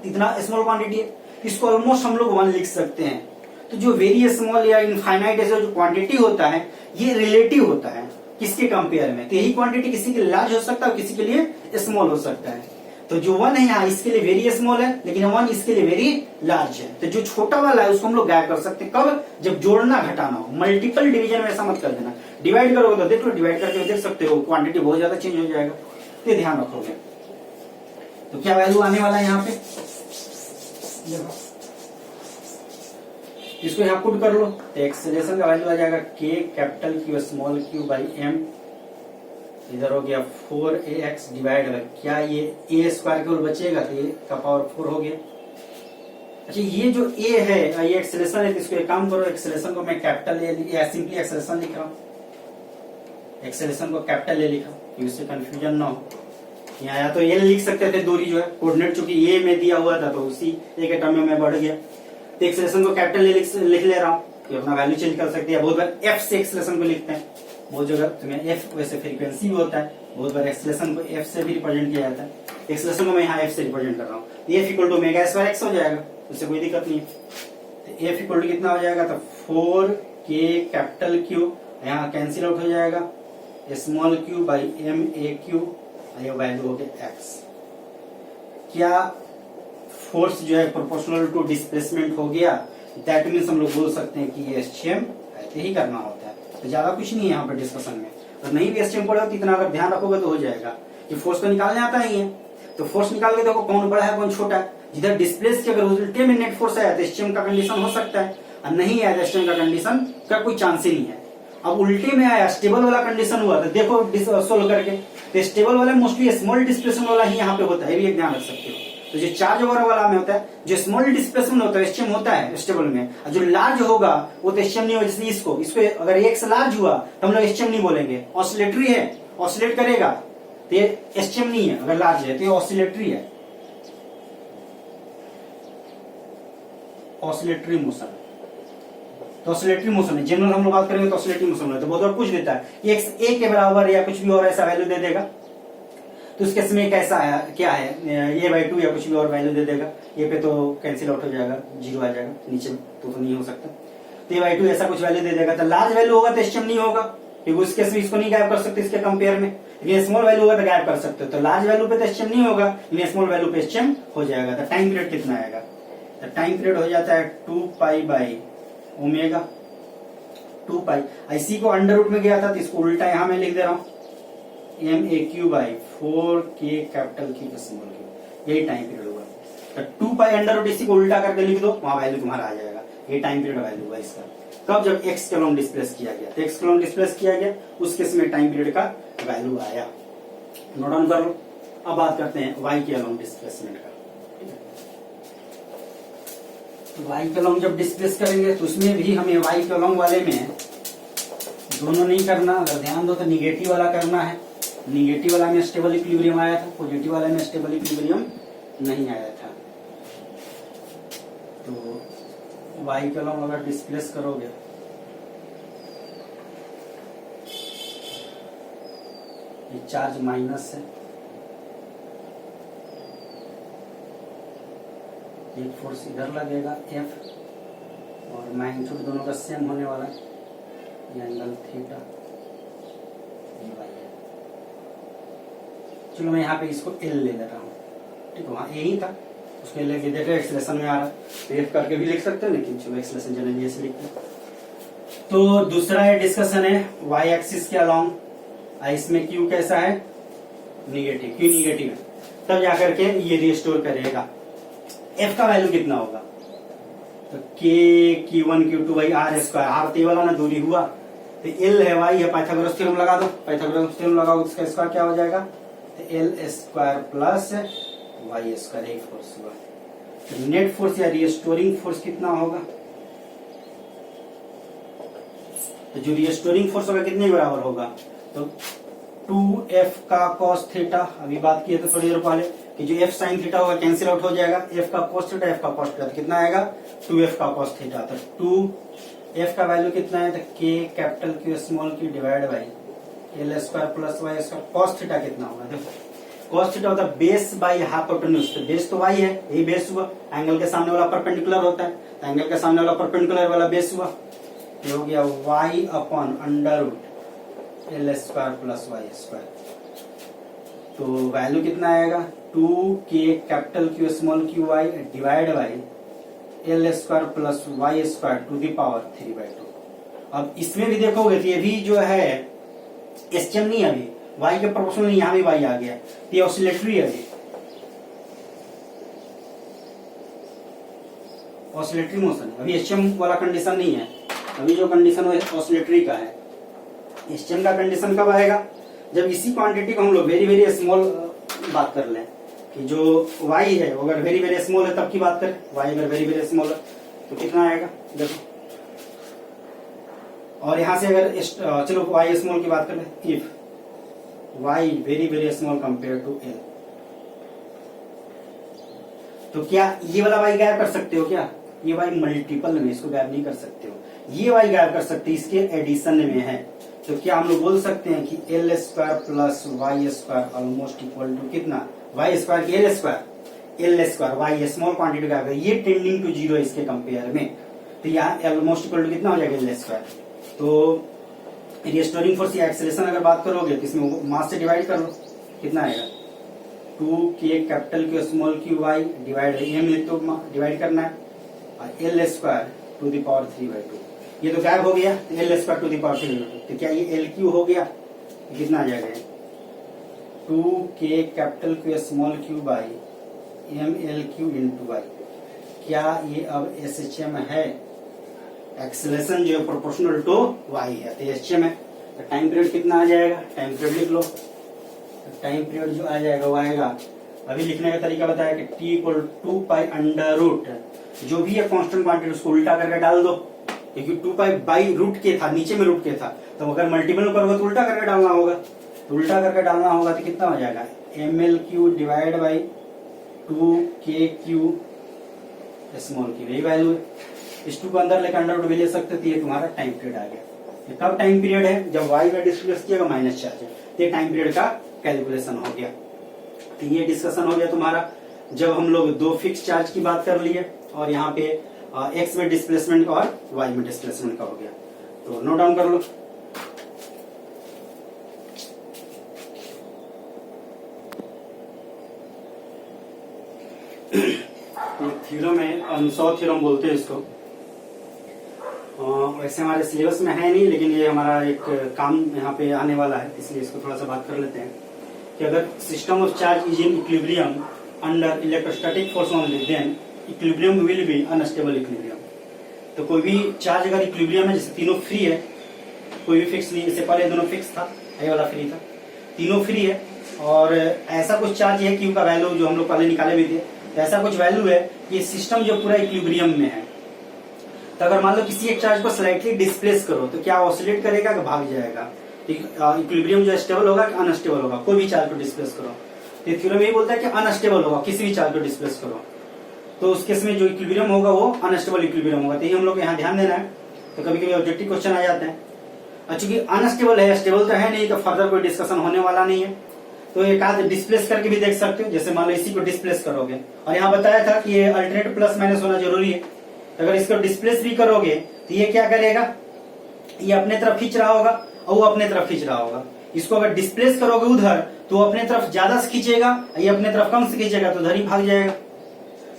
इतना स्मॉल क्वांटिटी है, इसको ऑलमोस्ट हम लोग 1 लिख सकते हैं। तो जो वेरी स्मॉल या इनफाइनाइट ऐसा जो क्वांटिटी होता है ये रिलेटिव होता है किसके कंपेयर में, तो यही क्वांटिटी किसी के लिए लार्ज हो सकता है, किसी के लिए स्मॉल हो सकता है। तो जो 1 है यहाँ इसके लिए वेरी स्मॉल है, लेकिन 1 इसके लिए वेरी लार्ज है। तो जो छोटा वाला है उसको हम लोग गायब कर सकते हैं, कब, जब जोड़ना घटाना हो। मल्टीपल डिवीजन में ऐसा मत कर देना, डिवाइड करोगे तो देख लो, डिवाइड करके देख सकते हो क्वांटिटी बहुत ज्यादा चेंज हो जाएगा, तो ध्यान रखोगे। तो क्या वैल्यू आने वाला है यहाँ पे, देखो इसको यहाँ पुट कर लो, तो एक्सेलरेशन का वैल्यू आ जाएगा K capital Q small Q by M, इधर हो गया 4ax डिवाइड, क्या ये ए स्क्वायर केवल बचेगा, तो ए का पावर 4 हो गया। अच्छा ये जो ए है ये एक्सेलरेशन है, इसको एक काम करो, एक्सेलरेशन को मैं कैपिटल ए या सिंपली एक्सेलरेशन लिख रहा हूँ, एक्सेलरेशन को कैपिटल ए लिखा क्योंकि उससे कंफ्यूजन ना हो। यहाँ या तो ये लिख सकते थे दूरी जो है कोऑर्डिनेट, चूंकि ए में दिया हुआ था तो उसी एक टर्म में मैं बढ़ गया, तो एक्सेलरेशन को कैपिटल ए लिख ले रहा हूँ, अपना वैल्यू चेंज कर सकते हैं। बहुत बार एफ से एक्सेलरेशन को लिखते हैं, बहुत जगह तुम्हें एफ वैसे फ्रीक्वेंसी भी होता है, बहुत बार एक्सेलरेशन को एफ से भी रिप्रेजेंट किया जाता है। एक्सेलरेशन को मैं यहाँ एफ से रिप्रेजेंट कर रहा हूँ, F equal to omega square X हो जाएगा, उससे कोई दिक्कत नहीं है। तो एफ इक्वल टू कितना हो जाएगा, तो 4k कैपिटल क्यू, यहाँ कैंसिल आउट हो जाएगा, small Q by M A Q, ये वैल्यू हो गया एक्स। क्या फोर्स जो है प्रोपोर्शनल टू डिस्प्लेसमेंट हो गया, दैट मीन्स हम लोग बोल सकते हैं कि ये एसटीएम ऐसे ही करना होता है। तो ज्यादा कुछ नहीं है यहाँ पर डिस्कशन में, और नहीं भी एसटीएम पढ़े हो तो इतना अगर ध्यान रखोगे तो हो जाएगा कि फोर्स तो निकालने आता ही है। तो फोर्स निकाल के देखो कौन बड़ा है कौन छोटा है, जिधर डिस्प्लेस की अगर उल्टे में नेट फोर्स आया तो एसटीएम का कंडीशन हो सकता है, और नहीं आया तो एसटीएम का कंडीशन का कोई चांस ही नहीं है। अब उल्टे में आया स्टेबल वाला कंडीशन हुआ तो देखो सोल्व करके, तो स्टेबल वाला मोस्टली स्मॉल डिस्प्लेसमेंट वाला ही यहाँ पे होता है, ये भी एक ध्यान रख सकते हो। तो जो चार्ज वगैरह वाला में होता है, जो स्मॉल डिस्प्लेसमेंट होता है एसटीएम होता है स्टेबल में, और जो लार्ज होगा वो तो एसटीएम नहीं होगा। जैसे इसको अगर एक्स लार्ज हुआ तो हम लोग एसटीएम नहीं बोलेंगे, ऑसिलेटरी है, ऑसिलेट करेगा तो ये एसटीएम नहीं है। अगर लार्ज है तो ये ऑसिलेटरी है, ऑसिलेटरी मोशन। तो ऑसिलेटरी मोशन है, जनरल हम लोग बात करेंगे तो ऑसिलेटरी मोशन है। तो बहुत बार पूछ देता है एक्स ए के बराबर या कुछ भी और ऐसा वैल्यू दे देगा, तो उसके समय कैसा है, क्या है, ये बाई 2 या कुछ भी और वैल्यू दे देगा। ये पे तो कैंसिल आउट हो जाएगा, 0 आ जाएगा, नीचे तो नहीं हो सकता। तो ये बाई 2 ऐसा कुछ वैल्यू दे देगा, तो लार्ज वैल्यू होगा तो एसटीएम नहीं होगा, क्योंकि उसके समय इसको नहीं गायब कर सकते इसके कंपेयर में। लेकिन स्मॉल वैल्यू होगा तो गायब कर सकते हो। तो लार्ज वैल्यू पे तो एसटीएम नहीं होगा, लेकिन स्मॉल वैल्यू पे एसटीएम हो जाएगा। तो टाइम पीरियड कितना आएगा, तो टाइम पीरियड हो जाता है 2 पाई बाई ओमेगा 2 पाई। इसी को अंडर रूट में गया था तो इसको उल्टा यहां में लिख दे रहा हूं, M A Q by 4k capital Q small Q, यही टाइम पीरियड होगा। तो 2 पाई अंडर रूट इसी को उल्टा करके लिख दो, वहां वैल्यू तुम्हारा आ जाएगा। ये टाइम पीरियड वैल्यू होगा इसका। कब, जब एक्स के लॉन्ग डिस्प्लेस किया गया, तो एक्स के लॉन्ग डिस्प्लेस किया गया उस केस में टाइम पीरियड का वैल्यू आया। नोट डाउन कर लो। अब बात करते हैं वाई के लॉन्ग डिस्प्लेसमेंट का। वाई के लॉन्ग जब डिस्प्लेस करेंगे तो उसमें भी हमें वाई के लॉन्ग वाले में दोनों नहीं करना, अगर ध्यान दो तो निगेटिव वाला करना है। निगेटिव वाला में स्टेबल इक्विलिब्रियम आया था, पॉजिटिव वाले में स्टेबल इक्विलिब्रियम नहीं आया था। तो वाई के लॉन्ग अगर डिस्प्लेस करोगे ये चार्ज माइनस है, एक फोर्स इधर लगेगा एफ, और मैग्नीट्यूड दोनों का सेम होने वाला है, ये एंगल थीटा, ये वाई है। चलो मैं यहाँ पे इसको एल ले लेता हूँ, ठीक है, वहां यही था, उसको एल ले देखो एक्सलेशन में आ रहा है, तो एफ करके भी लिख सकते हो, लेकिन चलो एक्सलेशन जनरली ऐसे लिखते हैं। तो दूसरा है डिस्कशन है वाई एक्सिस के अलॉन्ग, इसमें क्यू कैसा है, निगेटिव, क्यू निगेटिव है, तब जाकर के ये रिस्टोर करेगा। एफ का वैल्यू कितना होगा, तो के Q1 Q2 by are square, are तो वाला ना दूरी हुआ, तो एल है वाई है, पाइथागोरस थ्योरम लगा दो, पाइथागोरस थ्योरम लगाओ इसका स्क्वायर क्या हो जाएगा, तो L square plus Y square, एक फोर्स हुआ। तो नेट फोर्स या रिस्टोरिंग फोर्स कितना होगा, तो जो रिस्टोरिंग फोर्स होगा कितने बराबर होगा, तो 2f का cos थीटा, अभी बात की है तो थोड़ी देर पहले कि जो f sin थीटा होगा कैंसिल आउट हो जाएगा, f का cos थीटा, f का cos थीटा, कितना आएगा 2f का cos थीटा। तो 2f का वैल्यू कितना है, तो k capital Q small q divide by L square plus Y square. cos theta कितना होगा, देखो cos थीटा होता है बेस बाई हाफ हाइपोटेन्यूज, तो बेस तो y है, यही बेस हुआ, एंगल के सामने वाला परपेंडिकुलर होता है, तो एंगल के सामने वाला परपेंडिकुलर वाला बेस हुआ, ये हो गया y upon under root L square plus Y square. तो वैल्यू कितना आएगा, 2k capital Q small q y divide by L square plus Y square to the power 3/2। अब इसमें भी देखोगे तो ये भी जो है एसटीएम नहीं है, अभी y के प्रोपोर्शनल नहीं, यहाँ भी y आ गया, तो ये ऑसिलेटरी है, अभी ऑसिलेटरी मोशन, अभी एसटीएम वाला कंडीशन नहीं है, अभी जो कंडीशन वो ऑसिलेटरी का है। एसटीएम का कंडीशन कब आएगा, जब इसी क्वांटिटी को हम लोग वेरी वेरी स्मॉल बात कर लें, कि जो y है वो अगर वेरी वेरी स्मॉल है तब की बात करें, y अगर वेरी वेरी स्मॉल है तो कितना आएगा देखो, और यहां से अगर चलो y स्मॉल की बात कर लें, if y very very small compare to l, तो क्या ये वाला y गायब कर सकते हो, क्या ये y मल्टीपल में, इसको गायब नहीं कर सकते हो, ये y गायब कर सकते, इसके एडिशन में है, तो क्या हम लोग बोल सकते हैं कि L square plus Y square almost equal to कितना, वाई स्क्वायर की L square Y small quantity का ये टेंडिंग टू जीरो इसके कंपेयर में, तो यहाँ ऑलमोस्ट इक्वल टू कितना हो जाएगा एल स्क्वायर। तो रिस्टोरिंग फोर्स या एक्सेलरेशन अगर बात करोगे तो इसमें मास से डिवाइड कर लो, कितना आएगा 2k capital Q small Q Y divide M तो डिवाइड करना है और L square to the power 3/2, ये तो गायब हो गया L square to the power 3/2, तो क्या ये एल क्यू हो गया, कितना आ जाएगा 2k capital Q small Q by M L Q into Y. क्या ये अब SHM है, एक्सेलरेशन जो है प्रोपोर्शनल टू वाई है, तो SHM है। तो टाइम पीरियड कितना आ जाएगा, टाइम पीरियड लिख लो, टाइम पीरियड जो आ जाएगा वो आएगा, अभी लिखने का तरीका बताया कि t equal 2 pi under root, जो भी है कांस्टेंट क्वांटिटी उसको उल्टा करके डाल दो, क्योंकि 2 पाई बाई रूट के था, नीचे में रूट के था, तो अगर मल्टीपल करोगे तो उल्टा करके डालना होगा, तो उल्टा करके डालना होगा तो कितना हो जाएगा ml³ divide by 2k³ small Q, यही वैल्यू है। इस 2 को अंदर लेकर अंडर रूट भी ले सकते, तो ये तुम्हारा टाइम पीरियड आ गया। ये कब टाइम पीरियड है, जब वाई में डिस्प्लेस किया माइनस चार्ज है, तो ये टाइम पीरियड का कैलकुलेशन हो गया। तो ये डिस्कशन हो गया तुम्हारा, जब हम लोग दो फिक्स चार्ज की बात कर लिए और यहाँ पे एक्स में डिस्प्लेसमेंट का और वाई में डिस्प्लेसमेंट का हो गया, तो नोट डाउन कर लो। थ्योरम है, अनसॉ थ्योरम बोलते हैं इसको। वैसे हमारे सिलेबस में है नहीं, लेकिन ये हमारा एक काम यहाँ पे आने वाला है, इसलिए इसको थोड़ा सा बात कर लेते हैं कि अगर system of charge is in equilibrium under electrostatic force only, then equilibrium will be unstable equilibrium. तो कोई भी चार्ज अगर इक्विलिब्रियम है, जैसे तीनों फ्री है, कोई भी फिक्स नहीं, इससे पहले दोनों फिक्स था, ये वाला फ्री था, तीनों फ्री है, और ऐसा कुछ चार्ज है क्यू का वैल्यू जो हम लोग पहले निकाले भी थे, तो ऐसा कुछ वैल्यू है कि सिस्टम जो पूरा इक्विलिब्रियम में है, तो अगर मान लो किसी एक चार्ज को स्लाइटली डिस्प्लेस करो तो क्या ऑसिलेट करेगा कि भाग जाएगा, इक्विलिब्रियम जो स्टेबल होगा कि अनस्टेबल होगा, कोई भी चार्ज को डिस्प्लेस करो, तो थ्योरम यही बोलता है कि अनस्टेबल होगा, किसी भी चार्ज को डिस्प्लेस करो तो उस केस में जो इक्विलिब्रियम होगा वो अनस्टेबल इक्विलिब्रियम होगा। तो ये हम लोग यहाँ ध्यान देना है, तो कभी कभी ऑब्जेक्टिव क्वेश्चन आ जाते हैं। चूंकि अनस्टेबल है, स्टेबल तो है नहीं, तो फर्दर कोई डिस्कशन होने वाला नहीं है, तो एक आध डिस्प्लेस करके भी देख सकते हो। जैसे मान लो इसी को डिस्प्लेस करोगे, और यहाँ बताया था कि ये अल्टरनेट प्लस माइनस होना जरूरी है, तो अगर इसको डिस्प्लेस भी करोगे तो ये क्या करेगा, ये अपने तरफ खींच रहा होगा और वो अपने तरफ खींच रहा होगा। इसको अगर डिस्प्लेस करोगे उधर तो वो अपने तरफ ज्यादा से खींचेगा, ये अपने तरफ कम से खींचेगा, तो उधर ही भाग जाएगा।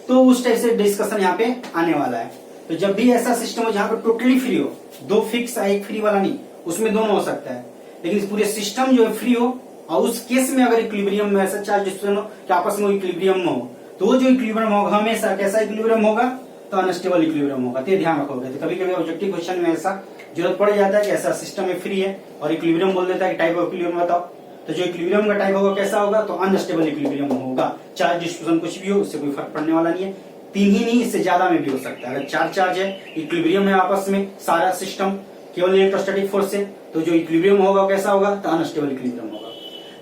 तो उस टाइप से डिस्कशन यहाँ पे आने वाला है। तो जब भी ऐसा सिस्टम हो जहाँ पे टोटली फ्री हो, दो फिक्स एक फ्री वाला नहीं, उसमें दोनों हो सकता है, लेकिन पूरे सिस्टम जो है फ्री हो, और उस केस में अगर इक्विलिब्रियम में ऐसा चार्ज डिस्ट्रीब्यूशन हो कि आपस में इक्विलिब्रियम में हो, तो वो जो इक्विलिब्रियम होगा हमेशा कैसा इक्विलिब्रियम होगा, तो अनस्टेबल इक्विलिब्रियम होगा। तो ध्यान रखोगे। तो कभी कभी ऑब्जेक्टिव क्वेश्चन में ऐसा जरूरत पड़ जाता है कि ऐसा सिस्टम में फ्री है और इक्विलिब्रियम बोल देता है कि टाइप ऑफ इक्विलिब्रियम बताओ, तो जो इक्विलिब्रियम का टाइप होगा कैसा होगा, तो अनस्टेबल इक्विलिब्रियम होगा। चार्ज डिस्ट्रीब्यूशन कुछ भी हो उससे कोई फर्क पड़ने वाला नहीं है, तीन ही नहीं इससे ज्यादा में भी हो सकता है। अगर चार चार्ज है, इक्विलिब्रियम है आपस में सारा सिस्टम केवल इलेक्ट्रोस्टैटिक फोर्स से, तो जो इक्विलिब्रियम होगा कैसा होगा, तो अनस्टेबल इक्विलिब्रियम होगा।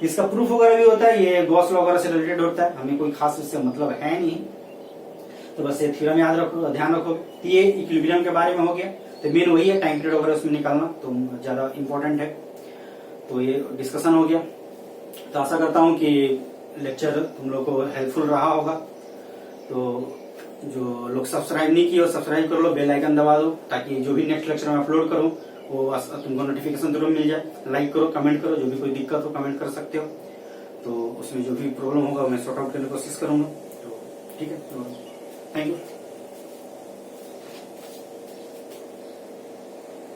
इसका प्रूफ वगैरह भी होता है, ये गॉस लॉ वगैरह से रिलेटेड होता है, हमें कोई खास इससे मतलब है नहीं, तो बस ये थ्योरम याद रखो, ध्यान रखो। तो ये इक्विलिब्रियम के बारे में हो गया, तो मेन वही है, टाइम पीरियड वगैरह उसमें निकालना तो ज्यादा इंपॉर्टेंट है। तो ये डिस्कशन हो गया, तो आशा करता हूँ कि लेक्चर तुम लोग को हेल्पफुल रहा होगा। तो जो लोग सब्सक्राइब नहीं किए हो सब्सक्राइब कर लो, बेल आइकन दबा दो, ताकि जो भी नेक्स्ट लेक्चर में अपलोड करूँ वो तुमको नोटिफिकेशन जरूर मिल जाए। लाइक करो, कमेंट करो, जो भी कोई दिक्कत हो कमेंट कर सकते हो, तो उसमें जो भी प्रॉब्लम होगा मैं सॉर्ट आउट करने की कोशिश करूंगा। तो ठीक है, थैंक यू।